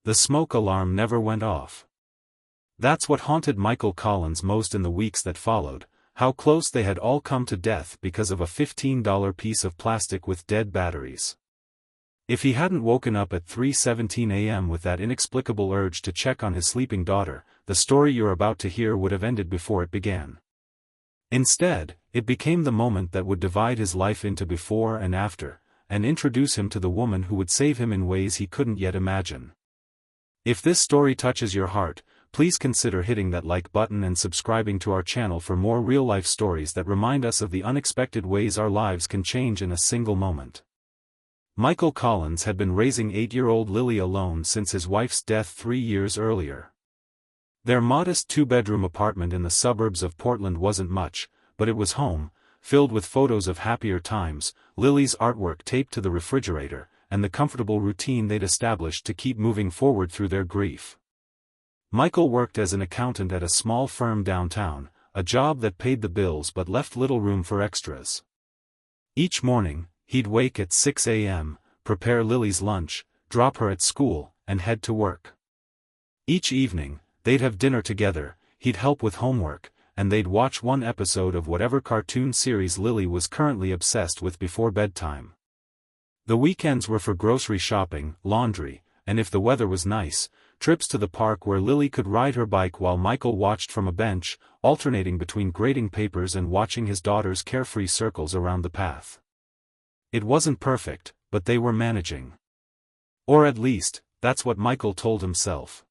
The smoke alarm never went off. That's what haunted Michael Collins most in the weeks that followed, how close they had all come to death because of a $15 piece of plastic with dead batteries. If he hadn't woken up at 3:17 a.m. with that inexplicable urge to check on his sleeping daughter, the story you're about to hear would have ended before it began. Instead, it became the moment that would divide his life into before and after, and introduce him to the woman who would save him in ways he couldn't yet imagine. If this story touches your heart, please consider hitting that like button and subscribing to our channel for more real-life stories that remind us of the unexpected ways our lives can change in a single moment. Michael Collins had been raising 8-year-old Lily alone since his wife's death 3 years earlier. Their modest 2-bedroom apartment in the suburbs of Portland wasn't much, but it was home, filled with photos of happier times, Lily's artwork taped to the refrigerator, and the comfortable routine they'd established to keep moving forward through their grief. Michael worked as an accountant at a small firm downtown, a job that paid the bills but left little room for extras. Each morning, he'd wake at 6 a.m., prepare Lily's lunch, drop her at school, and head to work. Each evening, they'd have dinner together, he'd help with homework, and they'd watch one episode of whatever cartoon series Lily was currently obsessed with before bedtime. The weekends were for grocery shopping, laundry, and if the weather was nice, trips to the park where Lily could ride her bike while Michael watched from a bench, alternating between grading papers and watching his daughter's carefree circles around the path. It wasn't perfect, but they were managing. Or at least, that's what Michael told himself.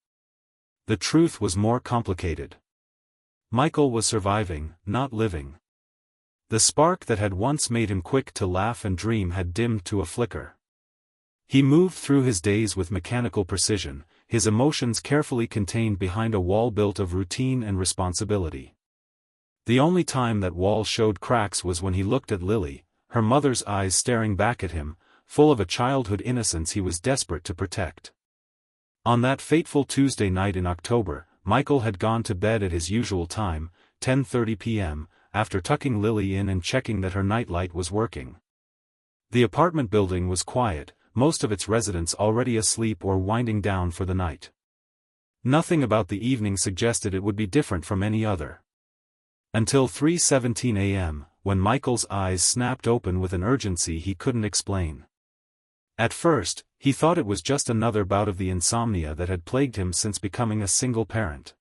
The truth was more complicated. Michael was surviving, not living. The spark that had once made him quick to laugh and dream had dimmed to a flicker. He moved through his days with mechanical precision, his emotions carefully contained behind a wall built of routine and responsibility. The only time that wall showed cracks was when he looked at Lily, her mother's eyes staring back at him, full of a childhood innocence he was desperate to protect. On that fateful Tuesday night in October, Michael had gone to bed at his usual time, 10:30 p.m., after tucking Lily in and checking that her nightlight was working. The apartment building was quiet, most of its residents already asleep or winding down for the night. Nothing about the evening suggested it would be different from any other. Until 3:17 a.m., when Michael's eyes snapped open with an urgency he couldn't explain. At first, he thought it was just another bout of the insomnia that had plagued him since becoming a single parent.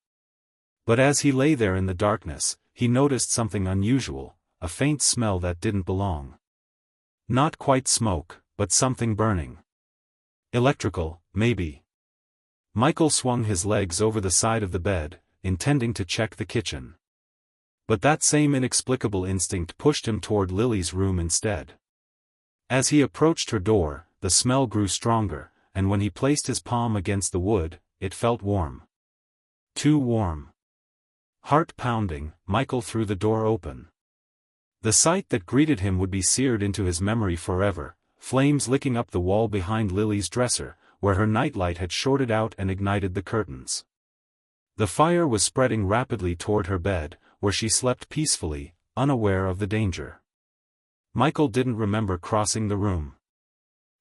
But as he lay there in the darkness, he noticed something unusual, a faint smell that didn't belong. Not quite smoke, but something burning. Electrical, maybe. Michael swung his legs over the side of the bed, intending to check the kitchen. But that same inexplicable instinct pushed him toward Lily's room instead. As he approached her door, the smell grew stronger, and when he placed his palm against the wood, it felt warm. Too warm. Heart pounding, Michael threw the door open. The sight that greeted him would be seared into his memory forever, flames licking up the wall behind Lily's dresser, where her nightlight had shorted out and ignited the curtains. The fire was spreading rapidly toward her bed, where she slept peacefully, unaware of the danger. Michael didn't remember crossing the room.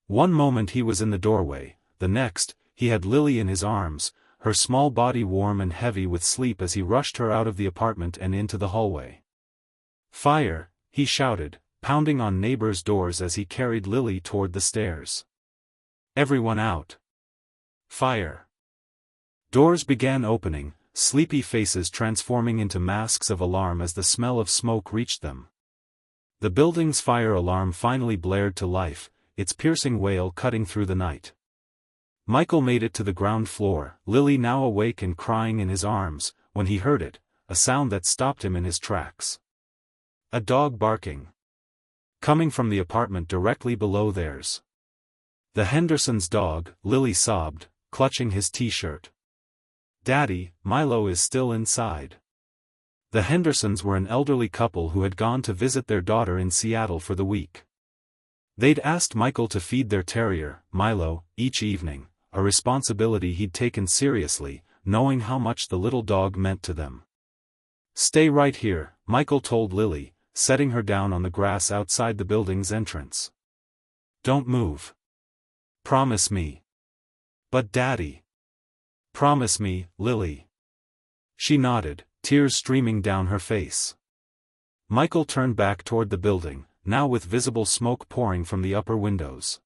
One moment he was in the doorway, the next, he had Lily in his arms, her small body warm and heavy with sleep as he rushed her out of the apartment and into the hallway. "Fire!" he shouted, pounding on neighbors' doors as he carried Lily toward the stairs. "Everyone out! Fire!" Doors began opening, sleepy faces transforming into masks of alarm as the smell of smoke reached them. The building's fire alarm finally blared to life, its piercing wail cutting through the night. Michael made it to the ground floor, Lily now awake and crying in his arms, when he heard it, a sound that stopped him in his tracks. A dog barking. Coming from the apartment directly below theirs. The Hendersons' dog, Lily sobbed, clutching his t-shirt. "Daddy, Milo is still inside." The Hendersons were an elderly couple who had gone to visit their daughter in Seattle for the week. They'd asked Michael to feed their terrier, Milo, each evening, a responsibility he'd taken seriously, knowing how much the little dog meant to them. "Stay right here," Michael told Lily, setting her down on the grass outside the building's entrance. "Don't move. Promise me." "But Daddy." Promise me, Lily. She nodded, tears streaming down her face. Michael turned back toward the building, now with visible smoke pouring from the upper windows.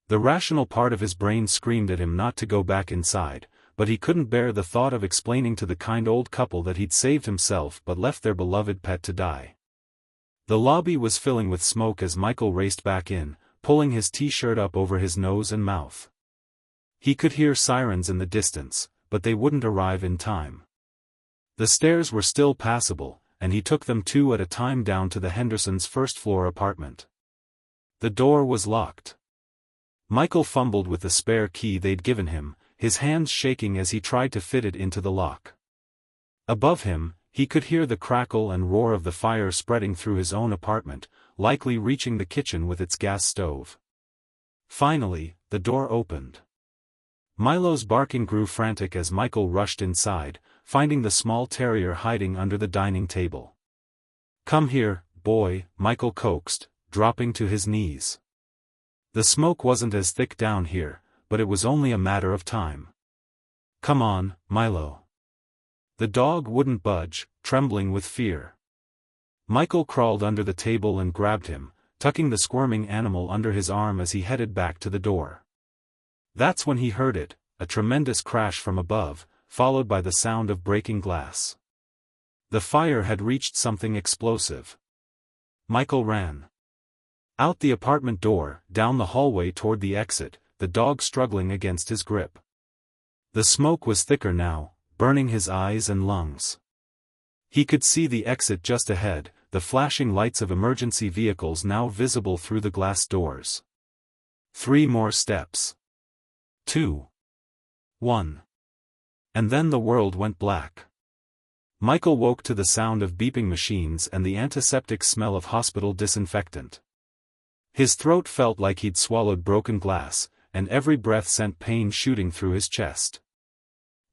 The rational part of his brain screamed at him not to go back inside, but he couldn't bear the thought of explaining to the kind old couple that he'd saved himself but left their beloved pet to die. The lobby was filling with smoke as Michael raced back in, pulling his t-shirt up over his nose and mouth. He could hear sirens in the distance, but they wouldn't arrive in time. The stairs were still passable, and he took them two at a time down to the Hendersons' first-floor apartment. The door was locked. Michael fumbled with the spare key they'd given him, his hands shaking as he tried to fit it into the lock. Above him, he could hear the crackle and roar of the fire spreading through his own apartment, likely reaching the kitchen with its gas stove. Finally, the door opened. Milo's barking grew frantic as Michael rushed inside, finding the small terrier hiding under the dining table. "Come here, boy," Michael coaxed, dropping to his knees. The smoke wasn't as thick down here, but it was only a matter of time. "Come on, Milo." The dog wouldn't budge, trembling with fear. Michael crawled under the table and grabbed him, tucking the squirming animal under his arm as he headed back to the door. That's when he heard it, a tremendous crash from above, followed by the sound of breaking glass. The fire had reached something explosive. Michael ran out the apartment door, down the hallway toward the exit, the dog struggling against his grip. The smoke was thicker now, burning his eyes and lungs. He could see the exit just ahead, the flashing lights of emergency vehicles now visible through the glass doors. 3 more steps. 2. 1. And then the world went black. Michael woke to the sound of beeping machines and the antiseptic smell of hospital disinfectant. His throat felt like he'd swallowed broken glass, and every breath sent pain shooting through his chest.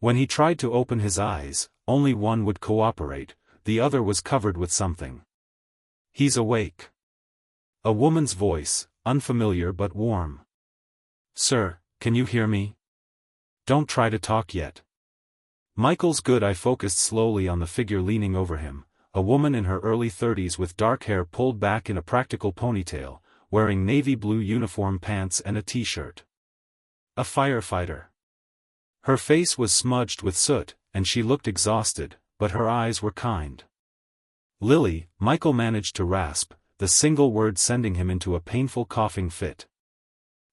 When he tried to open his eyes, only one would cooperate, the other was covered with something. "He's awake." A woman's voice, unfamiliar but warm. "Sir, can you hear me? Don't try to talk yet." Michael's good eye focused slowly on the figure leaning over him, a woman in her early 30s with dark hair pulled back in a practical ponytail, wearing navy blue uniform pants and a t-shirt. A firefighter. Her face was smudged with soot, and she looked exhausted, but her eyes were kind. "Lily," Michael managed to rasp, the single word sending him into a painful coughing fit.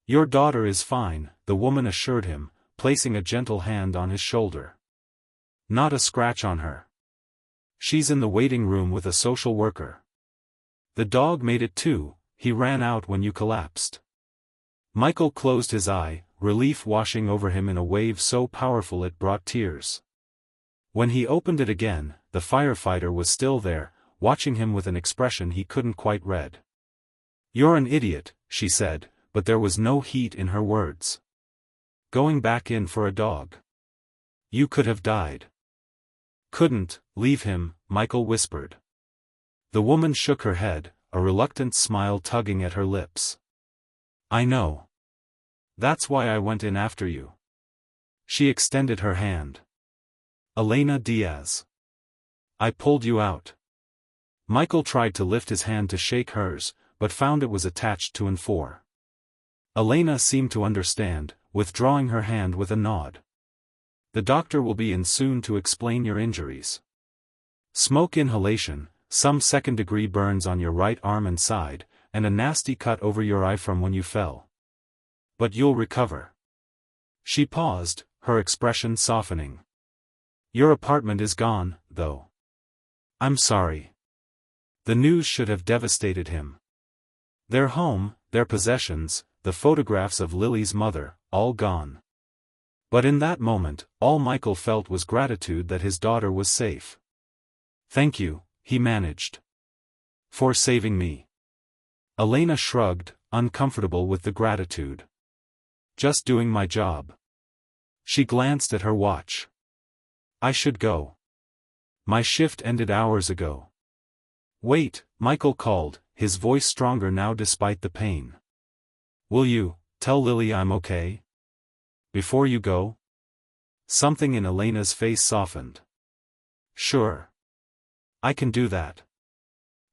"Your daughter is fine," the woman assured him, placing a gentle hand on his shoulder. "Not a scratch on her. She's in the waiting room with a social worker. The dog made it too, he ran out when you collapsed." Michael closed his eye, relief washing over him in a wave so powerful it brought tears. When he opened it again, the firefighter was still there, watching him with an expression he couldn't quite read. "You're an idiot," she said, but there was no heat in her words. "Going back in for a dog. You could have died." "Couldn't, leave him," Michael whispered. The woman shook her head, a reluctant smile tugging at her lips. "I know. That's why I went in after you." She extended her hand. "Elena Diaz. I pulled you out." Michael tried to lift his hand to shake hers, but found it was attached to an 4. Elena seemed to understand, withdrawing her hand with a nod. "The doctor will be in soon to explain your injuries. Smoke inhalation, some second-degree burns on your right arm and side, and a nasty cut over your eye from when you fell. But you'll recover." She paused, her expression softening. "Your apartment is gone, though. I'm sorry." The news should have devastated him. Their home, their possessions, the photographs of Lily's mother, all gone. But in that moment, all Michael felt was gratitude that his daughter was safe. "Thank you," he managed. "For saving me." Elena shrugged, uncomfortable with the gratitude. "Just doing my job." She glanced at her watch. "I should go. My shift ended hours ago." "Wait," Michael called, his voice stronger now despite the pain. "Will you tell Lily I'm okay? Before you go?" Something in Elena's face softened. Sure. I can do that.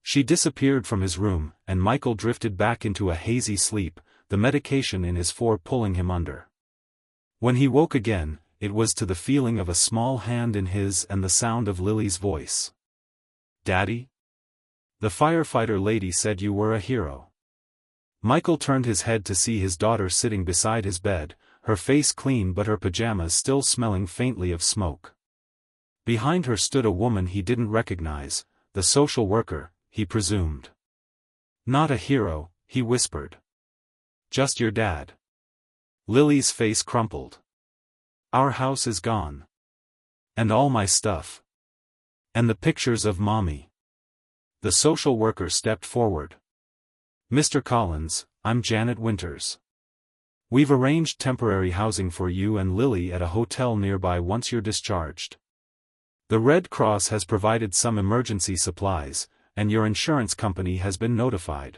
She disappeared from his room, and Michael drifted back into a hazy sleep, the medication in his fore pulling him under. When he woke again, it was to the feeling of a small hand in his and the sound of Lily's voice. Daddy? The firefighter lady said you were a hero. Michael turned his head to see his daughter sitting beside his bed, her face clean but her pajamas still smelling faintly of smoke. Behind her stood a woman he didn't recognize, the social worker, he presumed. Not a hero, he whispered. Just your dad. Lily's face crumpled. Our house is gone. And all my stuff. And the pictures of Mommy. The social worker stepped forward. Mr. Collins, I'm Janet Winters. We've arranged temporary housing for you and Lily at a hotel nearby once you're discharged. The Red Cross has provided some emergency supplies, and your insurance company has been notified.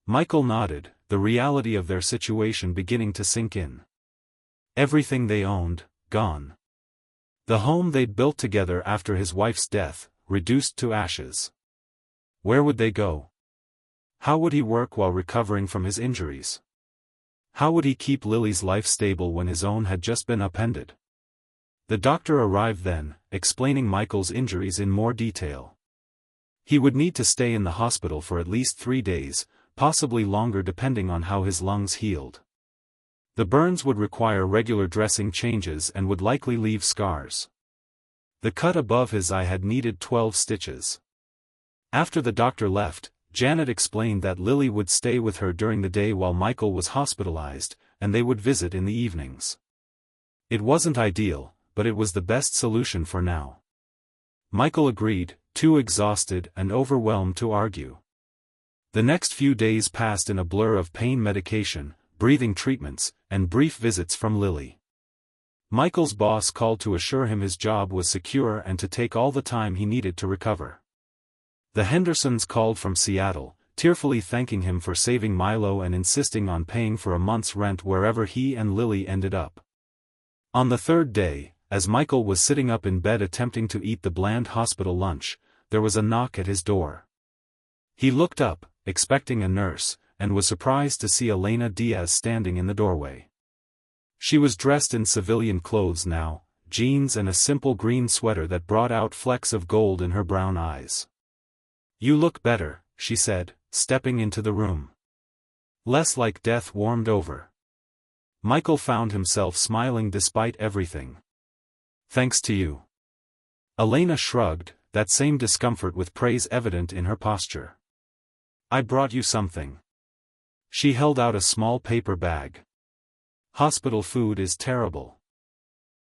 Michael nodded, the reality of their situation beginning to sink in. Everything they owned, gone. The home they'd built together after his wife's death, reduced to ashes. Where would they go? How would he work while recovering from his injuries? How would he keep Lily's life stable when his own had just been upended? The doctor arrived then, explaining Michael's injuries in more detail. He would need to stay in the hospital for at least 3 days, possibly longer depending on how his lungs healed. The burns would require regular dressing changes and would likely leave scars. The cut above his eye had needed 12 stitches. After the doctor left, Janet explained that Lily would stay with her during the day while Michael was hospitalized, and they would visit in the evenings. It wasn't ideal, but it was the best solution for now. Michael agreed, too exhausted and overwhelmed to argue. The next few days passed in a blur of pain medication, breathing treatments, and brief visits from Lily. Michael's boss called to assure him his job was secure and to take all the time he needed to recover. The Hendersons called from Seattle, tearfully thanking him for saving Milo and insisting on paying for a month's rent wherever he and Lily ended up. On the third day, as Michael was sitting up in bed attempting to eat the bland hospital lunch, there was a knock at his door. He looked up, expecting a nurse, and was surprised to see Elena Diaz standing in the doorway. She was dressed in civilian clothes now, jeans and a simple green sweater that brought out flecks of gold in her brown eyes. "You look better," she said, stepping into the room. Less like death warmed over. Michael found himself smiling despite everything. "Thanks to you." Elena shrugged, that same discomfort with praise evident in her posture. "I brought you something." She held out a small paper bag. "Hospital food is terrible."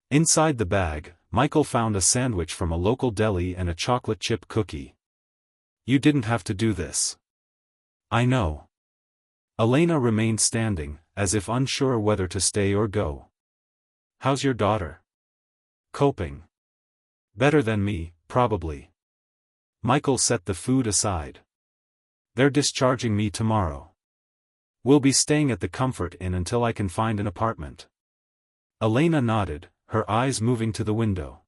Inside the bag, Michael found a sandwich from a local deli and a chocolate chip cookie. "You didn't have to do this." "I know." Elena remained standing, as if unsure whether to stay or go. "How's your daughter?" "Coping." "Better than me, probably." Michael set the food aside. "They're discharging me tomorrow. We'll be staying at the Comfort Inn until I can find an apartment." Elena nodded, her eyes moving to the window.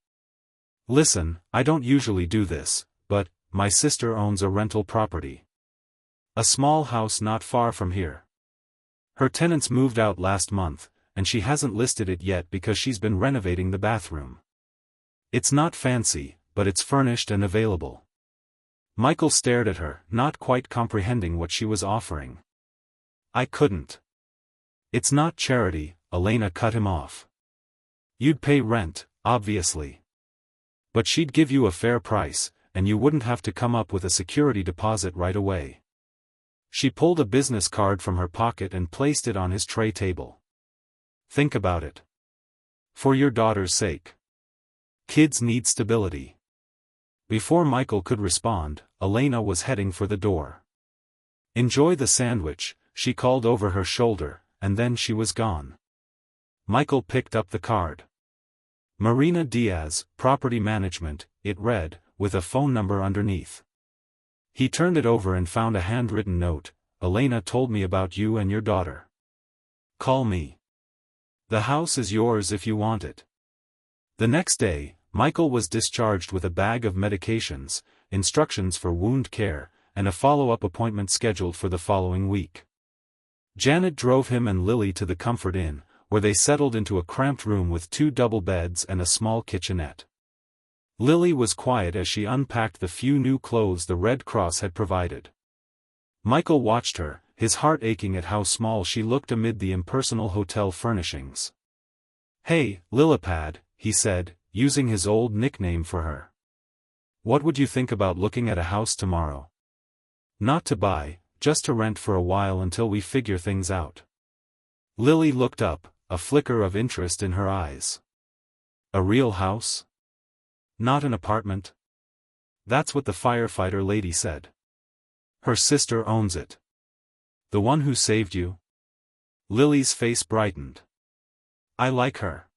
"Listen, I don't usually do this, but my sister owns a rental property. A small house not far from here. Her tenants moved out last month, and she hasn't listed it yet because she's been renovating the bathroom. It's not fancy, but it's furnished and available." Michael stared at her, not quite comprehending what she was offering. "I couldn't." "It's not charity," Elena cut him off. "You'd pay rent, obviously. But she'd give you a fair price, and you wouldn't have to come up with a security deposit right away." She pulled a business card from her pocket and placed it on his tray table. "Think about it. For your daughter's sake. Kids need stability." Before Michael could respond, Elena was heading for the door. "Enjoy the sandwich," she called over her shoulder, and then she was gone. Michael picked up the card. Marina Diaz, Property Management, it read, with a phone number underneath. He turned it over and found a handwritten note. "Elena told me about you and your daughter. Call me. The house is yours if you want it." The next day, Michael was discharged with a bag of medications, instructions for wound care, and a follow-up appointment scheduled for the following week. Janet drove him and Lily to the Comfort Inn, where they settled into a cramped room with 2 double beds and a small kitchenette. Lily was quiet as she unpacked the few new clothes the Red Cross had provided. Michael watched her, his heart aching at how small she looked amid the impersonal hotel furnishings. "Hey, Lillipad," he said, using his old nickname for her. "What would you think about looking at a house tomorrow? Not to buy, just to rent for a while until we figure things out." Lily looked up, a flicker of interest in her eyes. "A real house? Not an apartment?" "That's what the firefighter lady said. Her sister owns it." "The one who saved you?" Lily's face brightened. "I like her.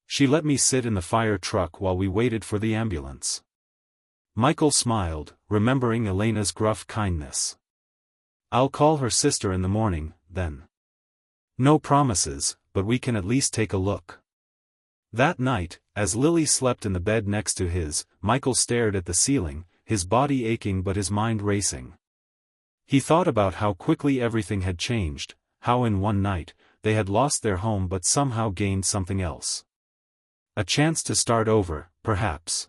She let me sit in the fire truck while we waited for the ambulance." Michael smiled, remembering Elena's gruff kindness. "I'll call her sister in the morning, then. No promises, but we can at least take a look." That night, as Lily slept in the bed next to his, Michael stared at the ceiling, his body aching but his mind racing. He thought about how quickly everything had changed, how in one night, they had lost their home but somehow gained something else. A chance to start over, perhaps.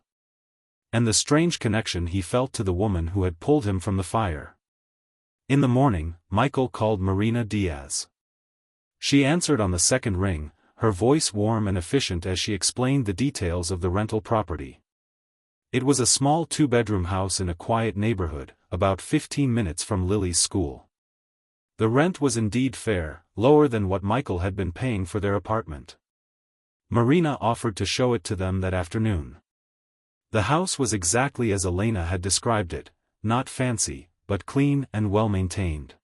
And the strange connection he felt to the woman who had pulled him from the fire. In the morning, Michael called Marina Diaz. She answered on the second ring, her voice warm and efficient as she explained the details of the rental property. It was a small 2-bedroom house in a quiet neighborhood, about 15 minutes from Lily's school. The rent was indeed fair, lower than what Michael had been paying for their apartment. Marina offered to show it to them that afternoon. The house was exactly as Elena had described it, not fancy, but clean and well-maintained.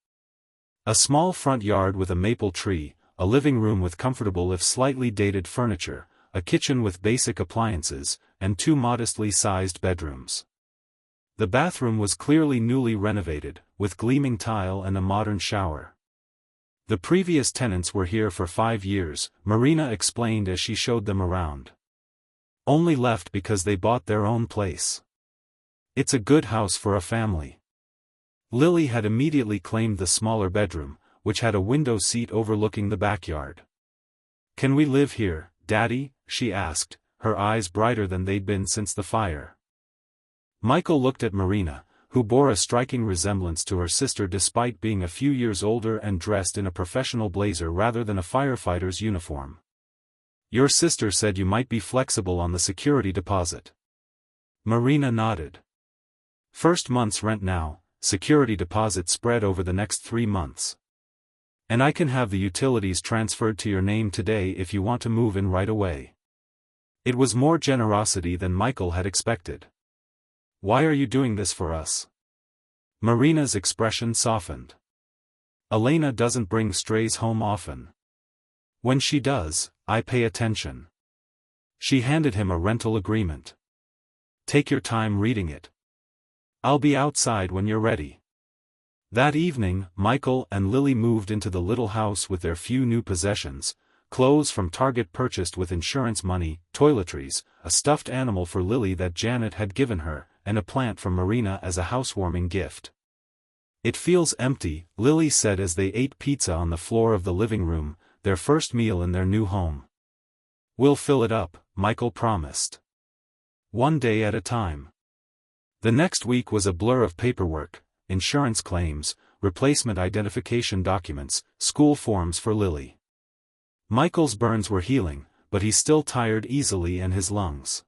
A small front yard with a maple tree, a living room with comfortable if slightly dated furniture, a kitchen with basic appliances, and 2 modestly sized bedrooms. The bathroom was clearly newly renovated, with gleaming tile and a modern shower. The previous tenants were here for 5 years, Marina explained as she showed them around. Only left because they bought their own place. It's a good house for a family. Lily had immediately claimed the smaller bedroom, which had a window seat overlooking the backyard. "Can we live here, Daddy?" she asked, her eyes brighter than they'd been since the fire. Michael looked at Marina, who bore a striking resemblance to her sister despite being a few years older and dressed in a professional blazer rather than a firefighter's uniform. "Your sister said you might be flexible on the security deposit." Marina nodded. "First month's rent now, security deposit spread over the next 3 months. And I can have the utilities transferred to your name today if you want to move in right away." It was more generosity than Michael had expected. "Why are you doing this for us?" Marina's expression softened. "Elena doesn't bring strays home often. When she does, I pay attention." She handed him a rental agreement. "Take your time reading it. I'll be outside when you're ready." That evening, Michael and Lily moved into the little house with their few new possessions, clothes from Target purchased with insurance money, toiletries, a stuffed animal for Lily that Janet had given her, and a plant from Marina as a housewarming gift. "It feels empty," Lily said as they ate pizza on the floor of the living room, their first meal in their new home. "We'll fill it up," Michael promised. "One day at a time." The next week was a blur of paperwork, insurance claims, replacement identification documents, school forms for Lily. Michael's burns were healing, but he still tired easily and his lungs.